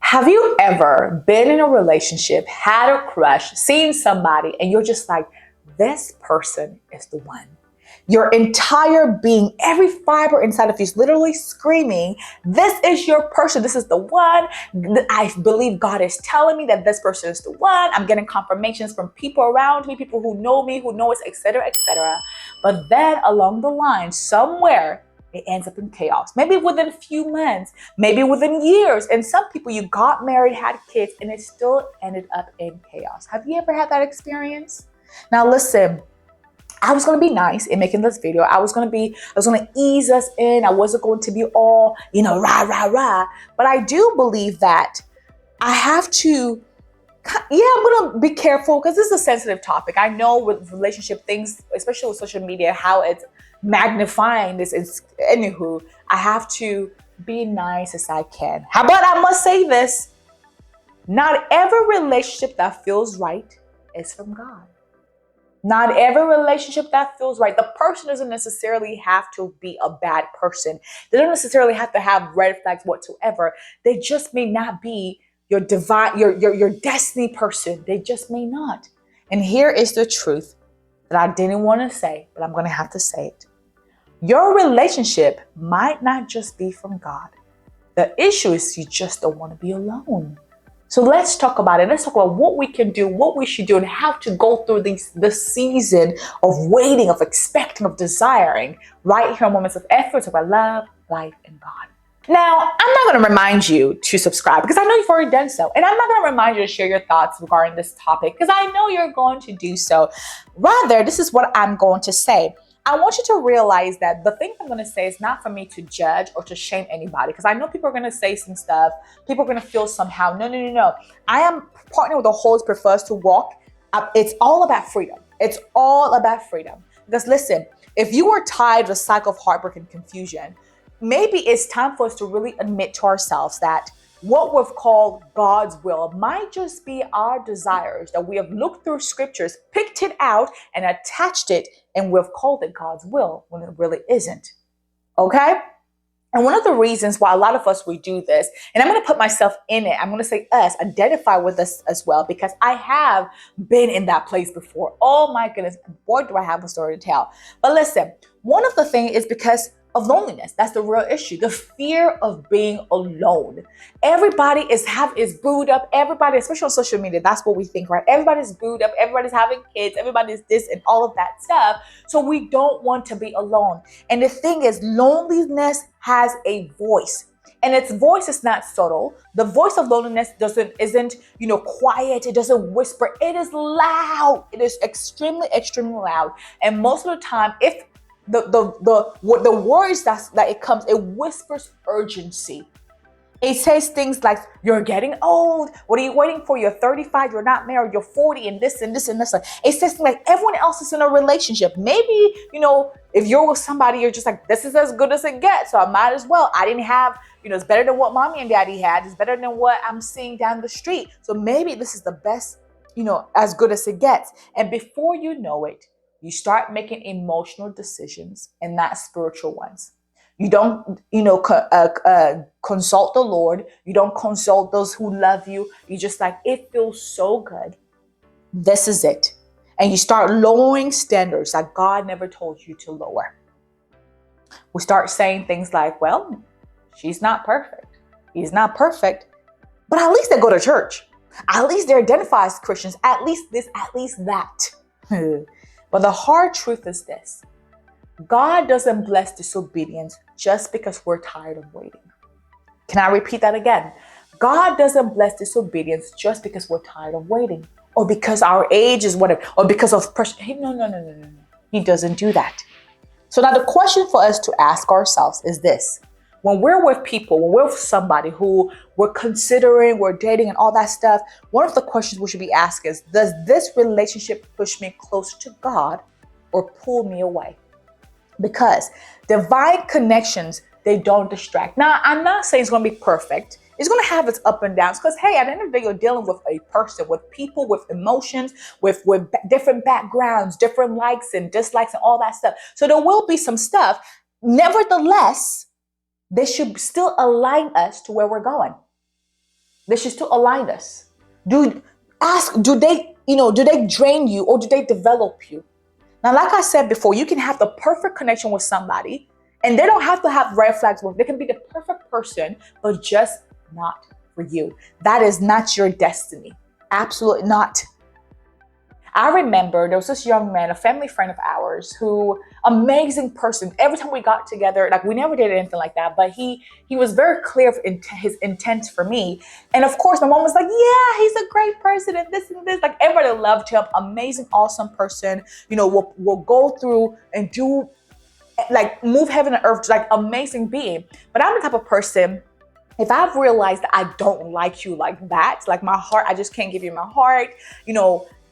Have you ever been in a relationship, had a crush, seen somebody, and you're just like, this person is the one? Your entire being, every fiber inside of you is literally screaming, this is your person. This is the one. I believe God is telling me that this person is the one. I'm getting confirmations from people around me, people who know me, who know us, etc., etc. But then along the line, somewhere, it ends up in chaos. Maybe within a few months, maybe within years. And some people, you got married, had kids, and it still ended up in chaos. Have you ever had that experience? Now listen, I was going to be nice in making this video. I was going to ease us in. I wasn't going to be all, rah, rah, rah. But I do believe that I have to, I'm going to be careful because this is a sensitive topic. I know with relationship things, especially with social media, how it's magnifying this. Anywho, I have to be nice as I can. How about I must say this? Not every relationship that feels right is from God. Not every relationship that feels right. The person doesn't necessarily have to be a bad person. They don't necessarily have to have red flags whatsoever. They just may not be your divine, your destiny person. They just may not. And here is the truth that I didn't want to say, but I'm going to have to say it. Your relationship might not just be from God. The issue is you just don't want to be alone. So let's talk about it. Let's talk about what we can do, what we should do, and how to go through this season of waiting, of expecting, of desiring, right here on Moments of Effort, about love, life, and God. Now, I'm not going to remind you to subscribe because I know you've already done so. And I'm not going to remind you to share your thoughts regarding this topic because I know you're going to do so. Rather, this is what I'm going to say. I want you to realize that the thing I'm going to say is not for me to judge or to shame anybody, because I know people are going to say some stuff. People are going to feel somehow. No. I am partnering with the Holy Spirit for us to walk. It's all about freedom. It's all about freedom. Because listen, if you are tired of the cycle of heartbreak and confusion, maybe it's time for us to really admit to ourselves that what we've called God's will might just be our desires that we have looked through scriptures, picked it out and attached it, and we've called it God's will when it really isn't. Okay? And one of the reasons why a lot of us, we do this, and I'm going to put myself in it. I'm going to say us, identify with us as well, because I have been in that place before. Oh my goodness, boy, do I have a story to tell. But listen, one of the things is because of loneliness. That's the real issue. The fear of being alone. Everybody is booed up. Everybody, especially on social media, that's what we think, right? Everybody's booed up. Everybody's having kids. Everybody's this and all of that stuff. So we don't want to be alone. And the thing is, loneliness has a voice. And its voice is not subtle. The voice of loneliness isn't quiet. It doesn't whisper. It is loud. It is extremely, extremely loud. And most of the time, if the words that it comes, it whispers urgency. It says things like, you're getting old. What are you waiting for? You're 35. You're not married. You're 40 and this and this and this. It says things like everyone else is in a relationship. Maybe, if you're with somebody, you're just like, this is as good as it gets. So I might as well. I didn't have, it's better than what mommy and daddy had. It's better than what I'm seeing down the street. So maybe this is the best, as good as it gets. And before you know it, you start making emotional decisions and not spiritual ones. You don't, consult the Lord. You don't consult those who love you. You just like, it feels so good. This is it. And you start lowering standards that God never told you to lower. We start saying things like, well, she's not perfect. He's not perfect. But at least they go to church. At least they identify as Christians. At least this, at least that. But the hard truth is this. God doesn't bless disobedience just because we're tired of waiting. Can I repeat that again? God doesn't bless disobedience just because we're tired of waiting, or because our age is whatever, or because of pressure. No. He doesn't do that. So now the question for us to ask ourselves is this. When we're with people, when we're with somebody who we're considering, we're dating and all that stuff, one of the questions we should be asking is, does this relationship push me closer to God or pull me away? Because divine connections, they don't distract. Now, I'm not saying it's going to be perfect. It's going to have its up and downs because, hey, at the end of the day, you're dealing with a person, with people, with emotions, with different backgrounds, different likes and dislikes and all that stuff. So there will be some stuff. Nevertheless, they should still align us to where we're going. This is to align us. Do they drain you or do they develop you? Now, like I said before, you can have the perfect connection with somebody and they don't have to have red flags. They can be the perfect person, but just not for you. That is not your destiny. Absolutely not. I remember there was this young man, a family friend of ours, who amazing person. Every time we got together, like we never did anything like that, but he was very clear of his intent for me. And of course, my mom was like, "Yeah, he's a great person, and this and this." Like everybody loved him. Amazing, awesome person. We'll go through and do like move heaven and earth, like amazing being. But I'm the type of person. If I've realized that I don't like you like that, like my heart, I just can't give you my heart.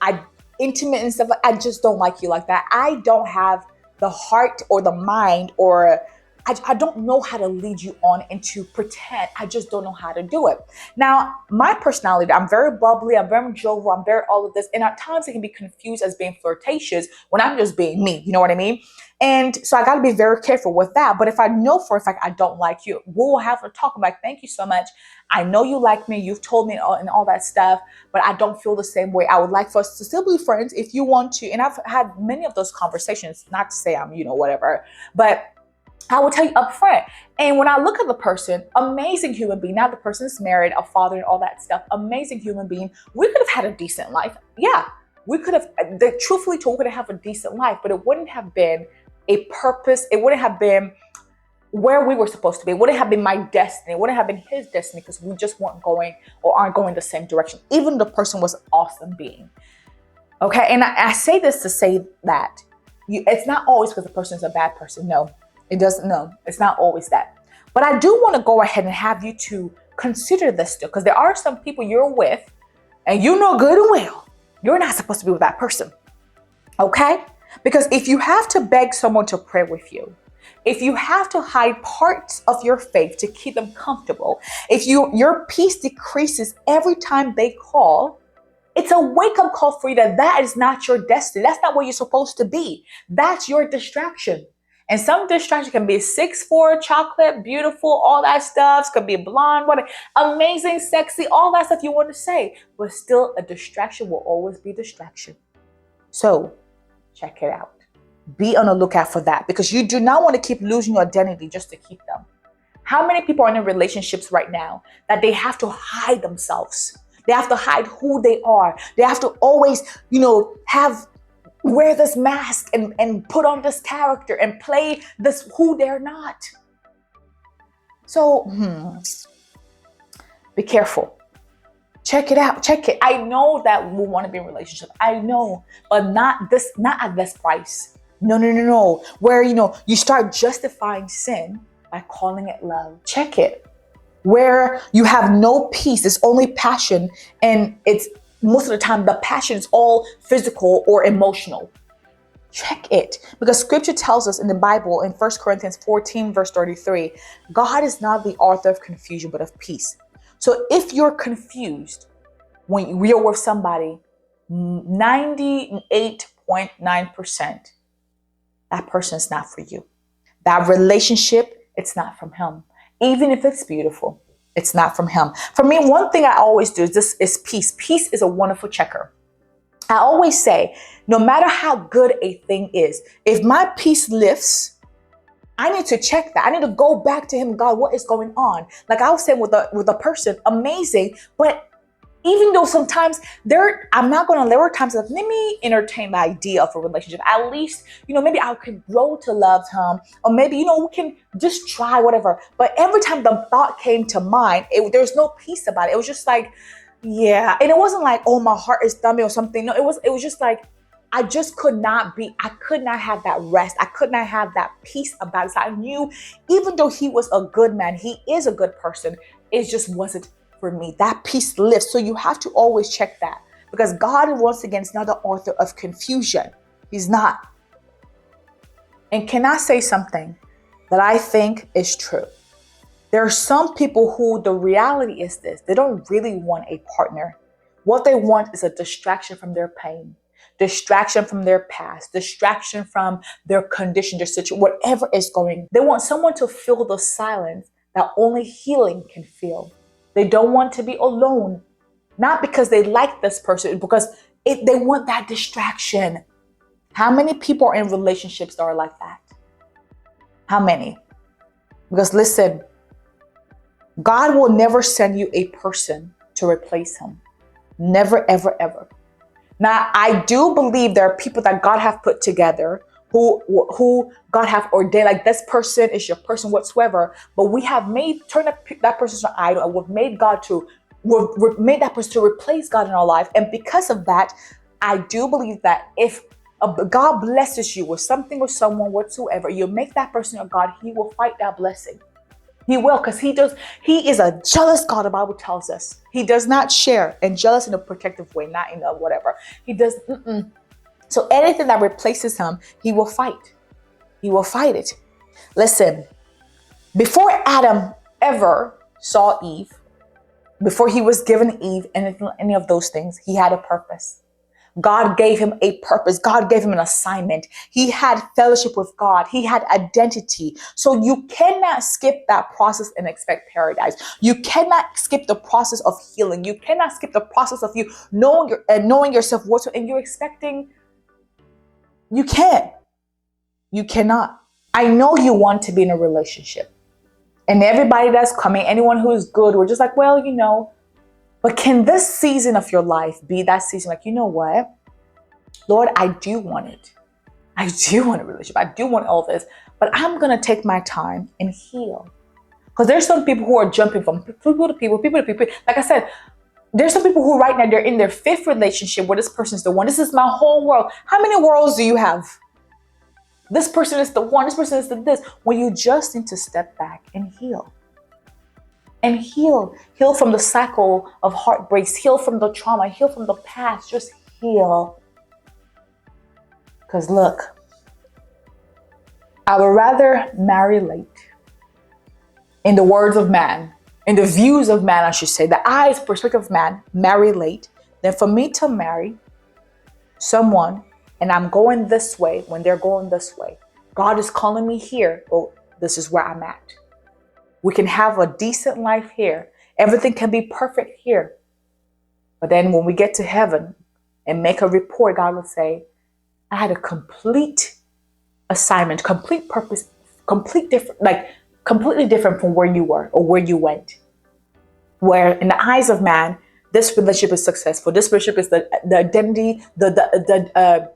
I intimate and stuff. I just don't like you like that. I don't have the heart or the mind, or I don't know how to lead you on and to pretend. I just don't know how to do it. Now, my personality, I'm very bubbly, I'm very jovial, I'm very all of this. And at times it can be confused as being flirtatious when I'm just being me. You know what I mean? And so I got to be very careful with that. But if I know for a fact I don't like you, we'll have a talk. I'm like, thank you so much. I know you like me. You've told me and all that stuff, but I don't feel the same way. I would like for us to still be friends if you want to. And I've had many of those conversations, not to say I'm, whatever, but I will tell you up front. And when I look at the person, amazing human being. Now the person's married, a father and all that stuff. Amazing human being. We could have had a decent life. Yeah, we could have, truthfully told, we could have a decent life, but it wouldn't have been a purpose. It wouldn't have been where we were supposed to be. It wouldn't have been my destiny. It wouldn't have been his destiny because we just weren't going or aren't going the same direction. Even the person was an awesome being. Okay, and I say this to say that it's not always because the person's a bad person. No. It doesn't. No, it's not always that. But I do want to go ahead and have you to consider this still, because there are some people you're with and you know good and well you're not supposed to be with that person. Okay? Because if you have to beg someone to pray with you, if you have to hide parts of your faith to keep them comfortable, if your peace decreases every time they call, it's a wake-up call for you that is not your destiny. That's not where you're supposed to be. That's your distraction. And some distraction can be 6'4", chocolate, beautiful, all that stuff. Could be blonde, whatever, amazing, sexy, all that stuff you want to say. But still, a distraction will always be distraction. So, check it out. Be on the lookout for that, because you do not want to keep losing your identity just to keep them. How many people are in relationships right now that they have to hide themselves? They have to hide who they are. They have to always, wear this mask and put on this character and play this who they're not. So be careful. Check it out. Check it. I know that we want to be in a relationship. I know, but not at this price. No. Where you start justifying sin by calling it love. Check it. Where you have no peace, it's only passion, and it's most of the time, the passion is all physical or emotional. Check it. Because scripture tells us in the Bible, in 1 Corinthians 14, verse 33, God is not the author of confusion, but of peace. So if you're confused when you're with somebody, 98.9%, that person is not for you. That relationship, it's not from him. Even if it's beautiful, it's not from him. For me, one thing I always do is peace. Peace is a wonderful checker. I always say, no matter how good a thing is, if my peace lifts, I need to check that. I need to go back to him. God, what is going on? Like I was saying with a person, amazing, but even though sometimes there are times that let me entertain the idea of a relationship. At least, maybe I could grow to love him, or maybe, we can just try whatever. But every time the thought came to mind, there's no peace about it. It was just like, yeah. And it wasn't like, oh, my heart is thumping or something. No, it was just like, I could not have that rest. I could not have that peace about it. So I knew, even though he was a good man, he is a good person, it just wasn't for me. That peace lifts. So you have to always check that, because God, once again, is not the author of confusion. He's not. And can I say something that I think is true? There are some people who the reality is this: they don't really want a partner. What they want is a distraction from their pain, distraction from their past, distraction from their condition, their situation, whatever is going. They want someone to fill the silence that only healing can fill. They don't want to be alone. Not because they like this person, because they want that distraction. How many people are in relationships that are like that? How many? Because listen, God will never send you a person to replace him. Never, ever, ever. Now, I do believe there are people that God have put together who God have ordained, like this person is your person whatsoever, but we have turned that person to an idol, and we've made that person to replace God in our life. And because of that, I do believe that if God blesses you with something or someone whatsoever, you make that person your God, he will fight that blessing. He will, because he is a jealous God, the Bible tells us. He does not share, and jealous in a protective way, not in a whatever. He does. So anything that replaces him, he will fight. He will fight it. Listen, before Adam ever saw Eve, before he was given Eve and any of those things, he had a purpose. God gave him a purpose. God gave him an assignment. He had fellowship with God. He had identity. So you cannot skip that process and expect paradise. You cannot skip the process of healing. You cannot skip the process of you knowing yourself and you're expecting. You can't. You cannot. I know you want to be in a relationship. And everybody that's coming, anyone who is good, we're just like, well, but can this season of your life be that season? Like, you know what? Lord, I do want it. I do want a relationship. I do want all this, but I'm going to take my time and heal. Because there's some people who are jumping from people to people. Like I said, there's some people who right now, they're in their 5th relationship where this person's the one. This is my whole world. How many worlds do you have? This person is the one. This person is the this. When you just need to step back and heal. And heal from the cycle of heartbreaks, heal from the trauma, heal from the past, just heal. Because look, I would rather marry late, in the words of man, in the views of man, I should say, the eyes, perspective of man, marry late, than for me to marry someone and I'm going this way when they're going this way. God is calling me here. Oh, this is where I'm at. We can have a decent life here. Everything can be perfect here. But then when we get to heaven and make a report, God will say, I had a complete assignment, complete purpose, completely different from where you were or where you went. Where in the eyes of man, this relationship is successful. This relationship is the identity, the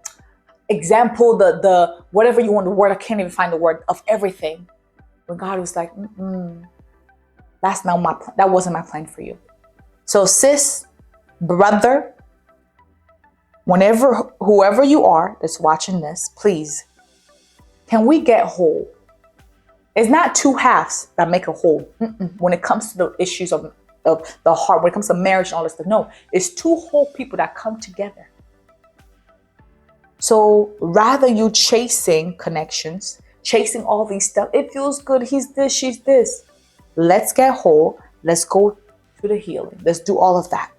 example, the whatever you want, the word, I can't even find the word, of everything. When God was like, that's not my plan. That wasn't my plan for you. So sis, brother, whoever you are that's watching this, please, can we get whole? It's not 2 halves that make a whole. When it comes to the issues of the heart, when it comes to marriage and all this stuff, no, it's 2 whole people that come together. So rather you chasing connections, chasing all these stuff, it feels good, he's this, she's this. Let's get whole. Let's go to the healing. Let's do all of that.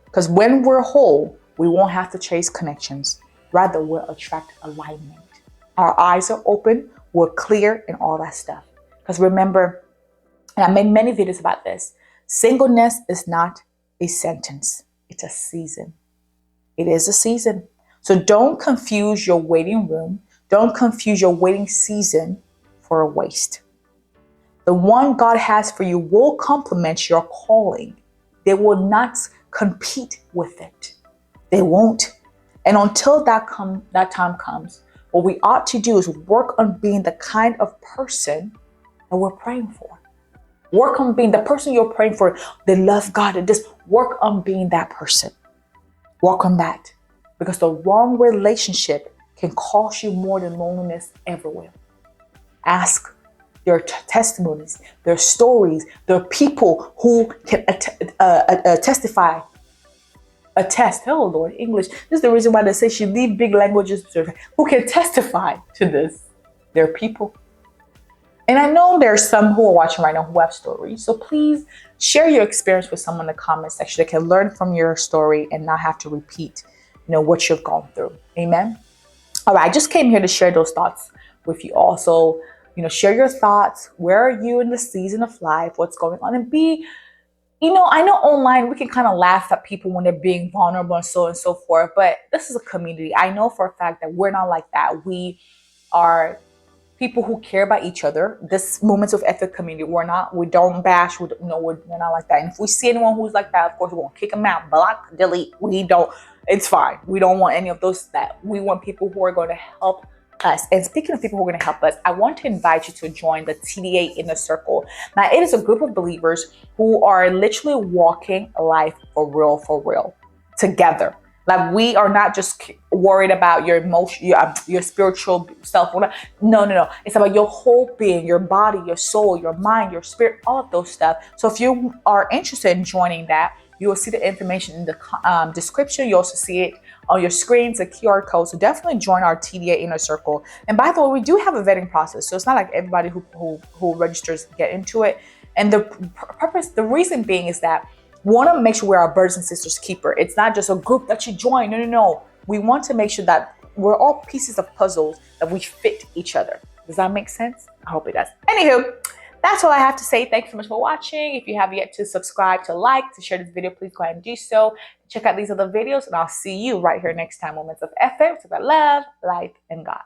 Because when we're whole, we won't have to chase connections. Rather, we'll attract alignment. Our eyes are open, we're clear, and all that stuff. Because remember, and I made many videos about this, singleness is not a sentence. It's a season. It is a season. So don't confuse your waiting room. Don't confuse your waiting season for a waste. The one God has for you will complement your calling. They will not compete with it. They won't. And until that time comes, what we ought to do is work on being the kind of person that we're praying for. Work on being the person you're praying for. They love God, and just work on being that person. Work on that. Because the wrong relationship can cost you more than loneliness ever will. Ask their testimonies, their stories, their people who can testify. Attest. Hello, Lord, English. This is the reason why they say she leave big languages who can testify to this. They're people. And I know there's some who are watching right now who have stories. So please share your experience with someone in the comment section that can learn from your story and not have to repeat, what you've gone through. Amen. All right. I just came here to share those thoughts with you all. So, share your thoughts. Where are you in the season of life? What's going on? And be I know online we can kind of laugh at people when they're being vulnerable and so forth, but this is a community. I know for a fact that we're not like that. We are people who care about each other. This Moments of Ethic community, we don't bash, we're not like that. And if we see anyone who's like that, of course, we're going to kick them out, block, delete. We don't, it's fine. We don't want any of those that. We want people who are going to help us. And speaking of people who are going to help us, I want to invite you to join the TDA Inner Circle. Now, it is a group of believers who are literally walking life for real, together. Like, we are not just worried about your emotion, your spiritual self. No. It's about your whole being, your body, your soul, your mind, your spirit, all of those stuff. So if you are interested in joining that, you will see the information in the description. You also see it on your screens, the QR code. So definitely join our TDA Inner Circle. And by the way, we do have a vetting process. So it's not like everybody who registers get into it. And the reason being is that we want to make sure we're our brothers and sisters keeper. It's not just a group that you join. No. We want to make sure that we're all pieces of puzzles, that we fit each other. Does that make sense? I hope it does. Anywho, that's all I have to say. Thank you so much for watching. If you have yet to subscribe, to like, to share this video, please go ahead and do so. Check out these other videos, and I'll see you right here next time. Moments of Effort. It's about love, life, and God.